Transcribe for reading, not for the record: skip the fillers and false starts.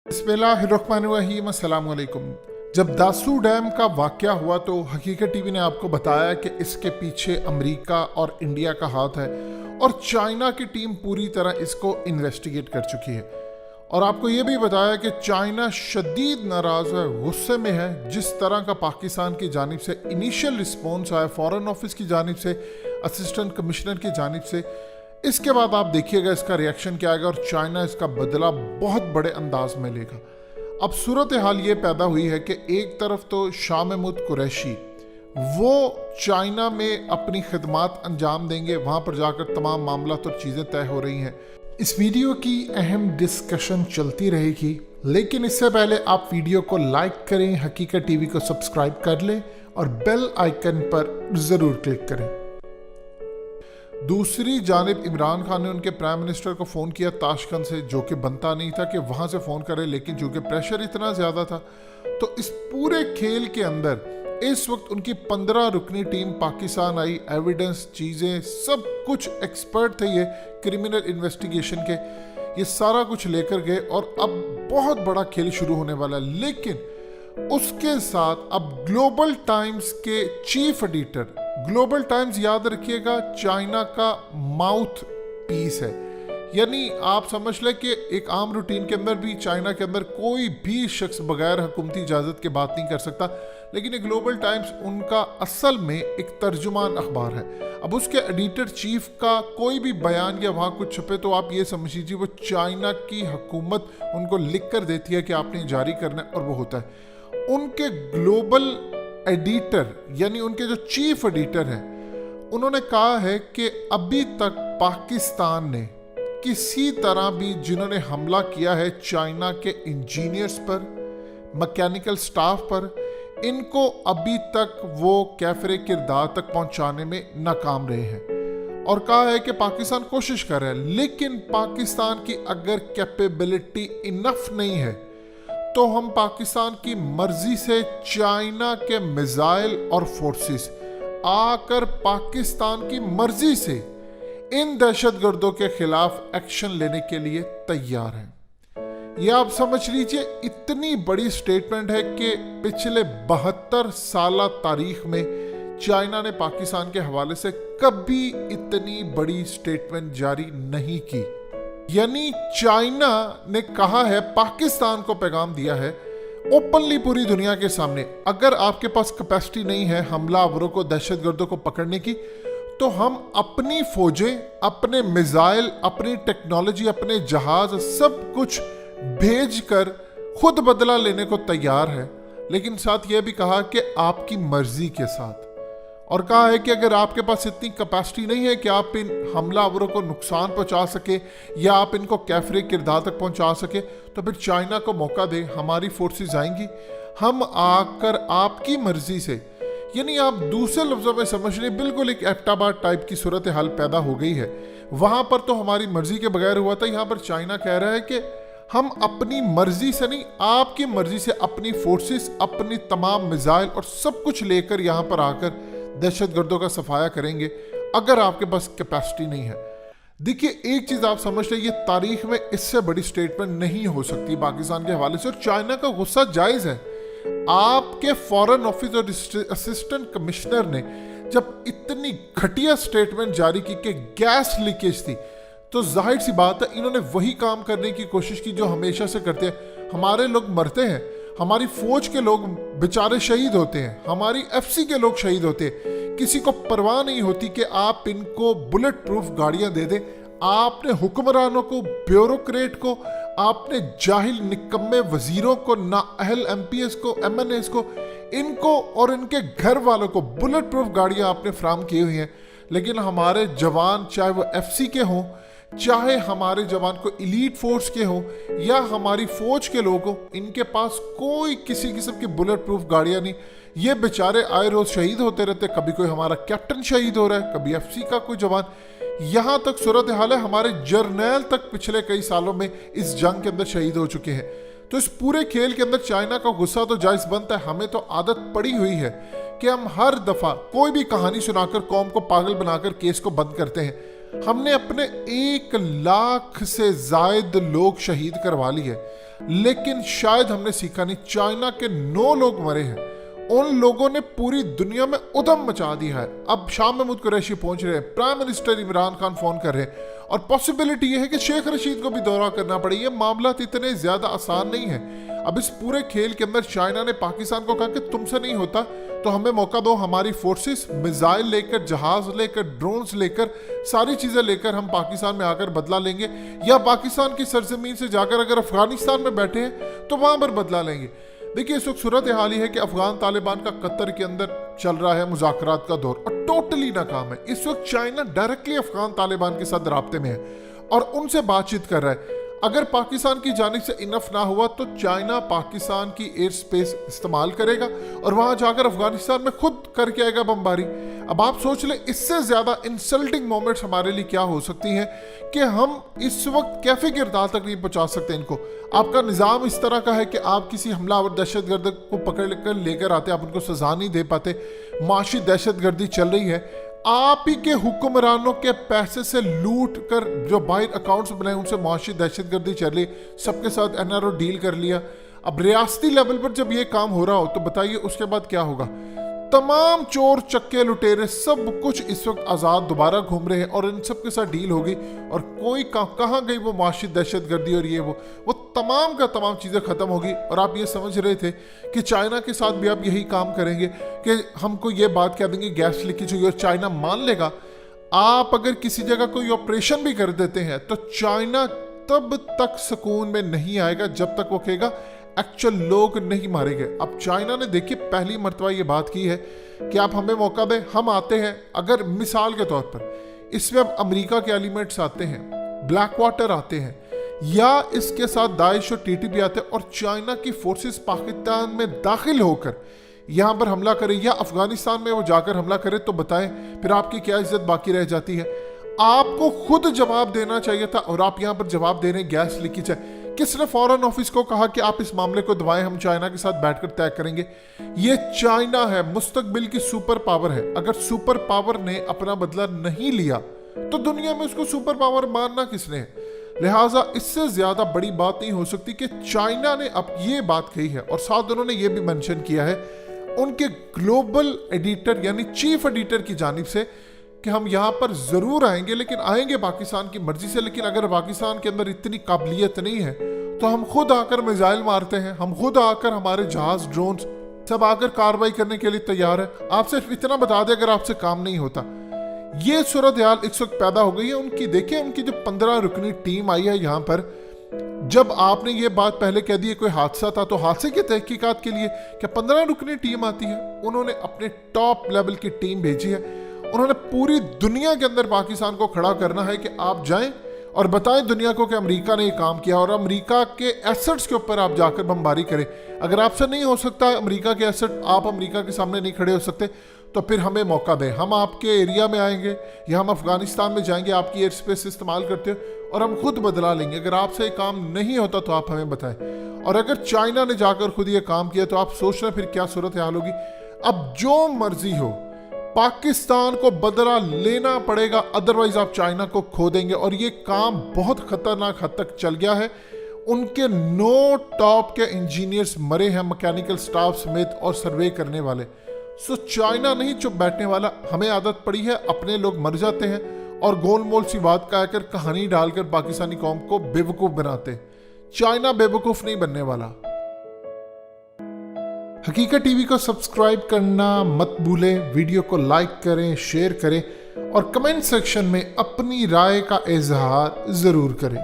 बिस्मिल्लाहिर्रहमानिर्रहीम, अस्सलाम वालेकुम। जब दासू डैम का वाकया हुआ तो हकीकत टीवी ने आपको बताया कि इसके पीछे अमेरिका और इंडिया का हाथ है और चाइना की टीम पूरी तरह इसको इन्वेस्टिगेट कर चुकी है। और आपको ये भी बताया कि चाइना शदीद नाराज़ है, गुस्से में है जिस तरह का पाकिस्तान की जानिब से इनिशियल रिस्पॉन्स आया, फॉरेन ऑफिस की जानिब से, असिस्टेंट कमिश्नर की जानिब से। इसके बाद आप देखिएगा इसका रिएक्शन क्या आएगा और चाइना इसका बदला बहुत बड़े अंदाज में लेगा। अब सूरत हाल ये पैदा हुई है कि एक तरफ तो शाह महमूद कुरैशी वो चाइना में अपनी खिदमात अंजाम देंगे, वहाँ पर जाकर तमाम मामला और चीज़ें तय हो रही हैं। इस वीडियो की अहम डिस्कशन चलती रहेगी, लेकिन इससे पहले आप वीडियो को लाइक करें, हकीकत टीवी को सब्सक्राइब कर लें और बेल आइकन पर ज़रूर क्लिक करें। दूसरी जानिब इमरान खान ने उनके प्राइम मिनिस्टर को फ़ोन किया ताशकंद से, जो कि बनता नहीं था कि वहाँ से फ़ोन करे, लेकिन चूँकि प्रेशर इतना ज़्यादा था तो इस पूरे खेल के अंदर इस वक्त उनकी 15 रुकनी टीम पाकिस्तान आई। एविडेंस, चीज़ें, सब कुछ एक्सपर्ट थे ये क्रिमिनल इन्वेस्टिगेशन के, ये सारा कुछ लेकर गए और अब बहुत बड़ा खेल शुरू होने वाला है। लेकिन उसके साथ अब ग्लोबल टाइम्स के चीफ एडिटर, ग्लोबल टाइम्स याद रखिएगा चाइना का माउथ पीस है, यानी आप समझ लें कि एक आम रूटीन के अंदर भी चाइना के अंदर कोई भी शख्स बगैर हुकूमती इजाज़त के बात नहीं कर सकता, लेकिन एक ग्लोबल टाइम्स उनका असल में एक तर्जुमान अखबार है। अब उसके एडिटर चीफ का कोई भी बयान या वहाँ कुछ छपे तो आप ये समझ लीजिए वो चाइना की हुकूमत उनको लिख कर देती है कि आपने जारी करना है और वो होता है। उनके ग्लोबल एडिटर यानी उनके जो चीफ एडिटर हैं, उन्होंने कहा है कि अभी तक पाकिस्तान ने किसी तरह भी जिन्होंने हमला किया है चाइना के इंजीनियर्स पर, मैकेनिकल स्टाफ पर, इनको अभी तक वो कैफरे किरदार तक पहुंचाने में नाकाम रहे हैं। और कहा है कि पाकिस्तान कोशिश कर रहा है, लेकिन पाकिस्तान की अगर कैपेबिलिटी इनफ नहीं है तो हम पाकिस्तान की मर्जी से चाइना के मिसाइल और फोर्सेस आकर पाकिस्तान की मर्जी से इन दहशतगर्दों के खिलाफ एक्शन लेने के लिए तैयार हैं। यह आप समझ लीजिए इतनी बड़ी स्टेटमेंट है कि पिछले 72 साल तारीख में चाइना ने पाकिस्तान के हवाले से कभी इतनी बड़ी स्टेटमेंट जारी नहीं की। यानी चाइना ने कहा है, पाकिस्तान को पैगाम दिया है ओपनली पूरी दुनिया के सामने, अगर आपके पास कैपेसिटी नहीं है हमलावरों को, दहशतगर्दों को पकड़ने की, तो हम अपनी फौजें, अपने मिसाइल, अपनी टेक्नोलॉजी, अपने जहाज सब कुछ भेजकर खुद बदला लेने को तैयार है। लेकिन साथ यह भी कहा कि आपकी मर्जी के साथ, और कहा है कि अगर आपके पास इतनी कैपेसिटी नहीं है कि आप इन हमलावरों को नुकसान पहुंचा सके या आप इनको कैफरे किरदार तक पहुंचा सके, तो फिर चाइना को मौका दे, हमारी फोर्सेस आएंगी, हम आकर आपकी मर्जी से, यानी आप दूसरे लफ्जों में समझ लें बिल्कुल एक एबटाबाद टाइप की सूरत हाल पैदा हो गई है। वहां पर तो हमारी मर्जी के बगैर हुआ था, यहाँ पर चाइना कह रहा है कि हम अपनी मर्जी से नहीं, आपकी मर्जी से अपनी फोर्सेस, अपनी तमाम मिसाइल और सब कुछ लेकर यहाँ पर आकर दहशतगर्दों का सफाया करेंगे अगर आपके पास कैपेसिटी नहीं है। देखिए एक चीज आप समझ लें, ये तारीख में इससे बड़ी स्टेटमेंट नहीं हो सकती पाकिस्तान के हवाले से, और चाइना का गुस्सा जायज है। आपके फॉरेन ऑफिस और असिस्टेंट कमिश्नर ने जब इतनी घटिया स्टेटमेंट जारी की कि गैस लीकेज थी, तो जाहिर सी बात है इन्होंने वही काम करने की कोशिश की जो हमेशा से करते हैं। हमारे लोग मरते हैं, हमारी फौज के लोग बेचारे शहीद होते हैं, हमारी एफसी के लोग शहीद होते हैं, किसी को परवाह नहीं होती कि आप इनको बुलेट प्रूफ गाड़ियां दे दें। आपने हुक्मरानों को, ब्यूरोक्रेट को, आपने जाहिल निकम्मे वजीरों को, नाअहल एमपीएस को, एमएनएस को, इनको और इनके घर वालों को बुलेट प्रूफ गाड़ियां आपने फ्राहम की हुई हैं। लेकिन हमारे जवान, चाहे वो एफसी के हों, चाहे हमारे जवान को इलीट फोर्स के हों या हमारी फौज के लोग हों, इनके पास कोई किसी किस्म की बुलेट प्रूफ गाड़ियां नहीं। ये बेचारे आए रोज शहीद होते रहते, कभी कोई हमारा कैप्टन शहीद हो रहा है, कभी एफसी का कोई जवान, यहां तक सूरत हाल है हमारे जर्नैल तक पिछले कई सालों में इस जंग के अंदर शहीद हो चुके हैं। तो इस पूरे खेल के अंदर चाइना का गुस्सा तो जायज बनता है। हमें तो आदत पड़ी हुई है कि हम हर दफा कोई भी कहानी सुनाकर कौम को पागल बनाकर केस को बंद करते हैं। हमने अपने 1 लाख से जायद लोग शहीद करवा लिए। लेकिन शायद हमने सीखा नहीं। चाइना के 9 लोग मरे हैं, उन लोगों ने पूरी दुनिया में उधम मचा दिया है। अब शाम महमूद कुरैशी पहुंच रहे हैं, prime minister Imran Khan phone कर रहे हैं, और पॉसिबिलिटी ये है कि शेख रशीद को भी दौरा करना पड़े। ये मामला इतने ज्यादा आसान नहीं है। अब इस पूरे खेल के अंदर चाइना ने पाकिस्तान को कहा कि तुमसे नहीं होता तो हमें मौका दो, हमारी फोर्सेस मिसाइल लेकर, जहाज लेकर, ड्रोन्स लेकर, सारी चीजें लेकर हम पाकिस्तान में आकर बदला लेंगे, या पाकिस्तान की सरजमीन से जाकर अगर अफगानिस्तान में बैठे हैं तो वहां पर बदला लेंगे। देखिए, इस वक्त सूरत हाल ही है कि अफगान तालिबान का कतर के अंदर चल रहा है मुज़ाकरात का दौर, और टोटली नाकाम है। इस वक्त चाइना डायरेक्टली अफगान तालिबान के साथ राब्ते में है और उनसे बातचीत कर रहा है। अगर पाकिस्तान की जानिब से इनफ ना हुआ तो चाइना पाकिस्तान की एयर स्पेस इस्तेमाल करेगा और वहां जाकर अफगानिस्तान में खुद करके आएगा बमबारी। अब आप सोच लें, इससे ज्यादा इंसल्टिंग मोमेंट्स हमारे लिए क्या हो सकती हैं कि हम इस वक्त कैफे किरदार तक नहीं पहुंचा सकते इनको। आपका निज़ाम इस तरह का है कि आप किसी हमलावर दहशतगर्द को पकड़ कर लेकर आते, आप उनको सजा नहीं दे पाते, माशी दहशतगर्दी चल रही है, आप ही के हुक्मरानों के पैसे से लूट कर जो बाहर अकाउंट्स बनाए उनसे मुआशी दहशतगर्दी चली, सबके साथ एनआरओ डील कर लिया। अब रियासती लेवल पर जब ये काम हो रहा हो तो बताइए उसके बाद क्या होगा। तमाम चोर चक्के लुटेरे सब कुछ इस वक्त आज़ाद दोबारा घूम रहे हैं और इन सब के साथ डील होगी, और कोई कहाँ गई वो मुआशी दहशतगर्दी और ये वो तमाम का तमाम चीज़ें ख़त्म होगी। और आप ये समझ रहे थे कि चाइना के साथ भी आप यही काम करेंगे कि हमको ये बात कह देंगे गैस लीकेज हुई और चाइना मान लेगा। आप अगर किसी जगह कोई ऑपरेशन भी कर देते हैं तो चाइना तब तक सुकून में नहीं आएगा जब तक वो कहेगा एक्चुअल लोग नहीं मारे गए। अब चाइना ने देखिए पहली मर्तबा ये बात की है कि आप हमें मौका दें, हम आते हैं। अगर मिसाल के तौर पर इसमें अब अमेरिका के एलिमेंट्स आते हैं, ब्लैक वाटर आते हैं, या इसके साथ दाइश और टीटीपी आते हैं और चाइना की फोर्सेस पाकिस्तान में दाखिल होकर यहाँ पर हमला करे या अफगानिस्तान में वो जाकर हमला करे, तो बताएं फिर आपकी क्या इज्जत बाकी रह जाती है। आपको खुद जवाब देना चाहिए था और आप यहाँ पर जवाब दे रहे हैं गैस लीकेज है। किसने फॉरेन ऑफिस को कहा कि आप इस मामले को दबाएं, हम चाइना के साथ बैठकर तय करेंगे। ये चाइना है, मुस्तकबिल की सुपर पावर है। अगर सुपर पावर ने अपना बदला नहीं लिया तो दुनिया में उसको सुपर पावर मानना किसने है। लिहाजा इससे ज्यादा बड़ी बात नहीं हो सकती कि चाइना ने अब ये बात कही है, और साथ उन्होंने ये भी मेंशन किया है उनके ग्लोबल एडिटर यानी चीफ एडिटर की जानिब से कि हम यहाँ पर जरूर आएंगे, लेकिन आएंगे पाकिस्तान की मर्जी से। लेकिन अगर पाकिस्तान के अंदर इतनी काबिलियत नहीं है तो हम खुद आकर मिसाइल मारते हैं, हम खुद आकर, हमारे जहाज, ड्रोन्स सब आकर कार्रवाई करने के लिए तैयार है। आप सिर्फ इतना बता दें अगर आपसे काम नहीं होता। ये सूरत हाल इस वक्त पैदा हो गई है उनकी। देखिए उनकी जो 15 रुकनी टीम आई है यहाँ पर, जब आपने ये बात पहले कह दी कोई हादसा था तो हादसे की तहकीकात के लिए क्या 15 रुकनी टीम आती है। उन्होंने अपने टॉप लेवल की टीम भेजी है। उन्होंने पूरी दुनिया के अंदर पाकिस्तान को खड़ा करना है कि आप जाएं और बताएं दुनिया को कि अमेरिका ने ये काम किया, और अमेरिका के एसेट्स के ऊपर आप जाकर बमबारी करें। अगर आपसे नहीं हो सकता अमेरिका के एसेट, आप अमेरिका के सामने नहीं खड़े हो सकते, तो फिर हमें मौका दें। हम आपके एरिया में आएंगे या हम अफगानिस्तान में जाएंगे, आपकी एयर स्पेस इस्तेमाल करते हो, और हम खुद बदला लेंगे। अगर आपसे ये काम नहीं होता तो आप हमें बताएं। और अगर चाइना ने जाकर खुद ये काम किया तो आप सोच रहे फिर क्या सूरत हाल होगी। अब जो मर्जी हो, पाकिस्तान को बदला लेना पड़ेगा, अदरवाइज आप चाइना को खो देंगे। और ये काम बहुत खतरनाक हद तक चल गया है। उनके 9 टॉप के इंजीनियर्स मरे हैं, मैकेनिकल स्टाफ समेत, और सर्वे करने वाले। सो चाइना नहीं चुप बैठने वाला। हमें आदत पड़ी है अपने लोग मर जाते हैं और गोलमोल सी बात कहकर, कहानी डालकर पाकिस्तानी कौम को बेवकूफ बनाते। चाइना बेवकूफ नहीं बनने वाला। हकीकत टीवी को सब्सक्राइब करना मत भूलें, वीडियो को लाइक करें, शेयर करें और कमेंट सेक्शन में अपनी राय का इजहार जरूर करें।